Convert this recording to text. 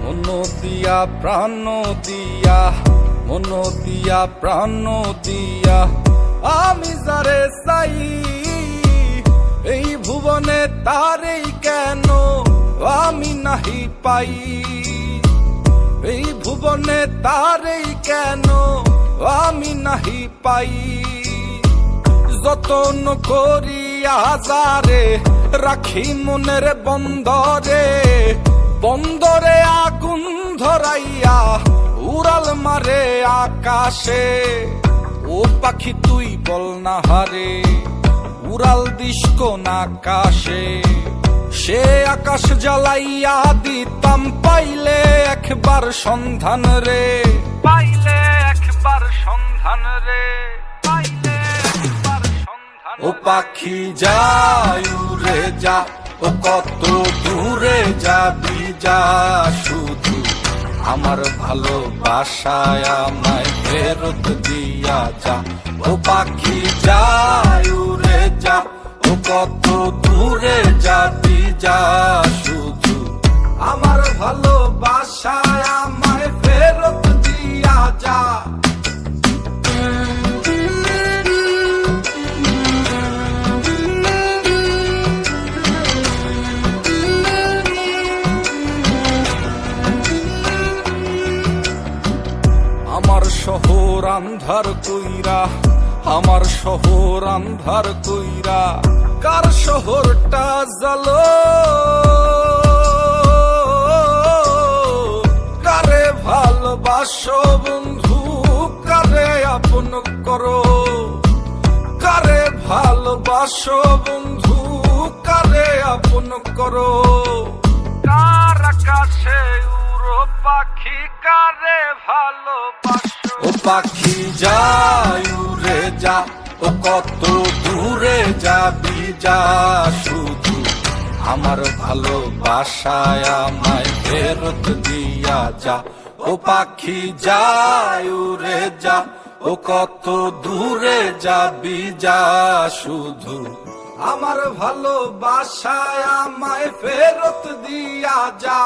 মন দিয়া প্রাণ দিয়া, মন দিয়া প্রাণ দিয়া আমি যারে চাই, এই ভুবনে তারেই কেন আমি নাহি পাই। এই ভুবনে তারেই কেন আমি নাহি পাই। যতন করিয়া যারে রাখি মনের বন্দরে, বন্দরে আগুন ধরাইয়া উড়াল মারে আকাশে। ও পাখি তুই বল না হারে, উড়াল দিস কোন আকাশে। সে আকাশ জ্বালাইয়া দিতাম পাইলে একবার সন্ধান রে, পাইলে একবার সন্ধান রে, পাইলে একবার সন্ধান। ও পাখি যাই উড়ে যা, ও কত দূরে যাবি যা, শুধু আমার ভালোবাসায় আমায় ফেরত দিয়া যা। ও পাখি যাই উড়ে যা, ও কত দূরে যাবি যা, শুধু আমার ভালোবাসায় আমায় ফেরত দিয়া যা। আমার শহর আন্ধার কইরা, আমার শহর আন্ধার কইরা কার শহরটা জ্বালো। কারে ভালোবাসো বন্ধু, কারে আপন করো। কারে ভালোবাসো বন্ধু, কারে আপন করো। কার আকাশে উড়ো পাখি, কারে ভালোবাসো। ও পাখি যাই উড়ে যা, ও কত দূরে যাবি যা, শুধু আমার ভালোবাসায় আমায় ফেরত দিয়া যা। ও পাখি যাই উড়ে যা, ও কত দূরে যাবি যা, শুধু আমার ভালোবাসায় আমায় ফেরত দিয়া যা।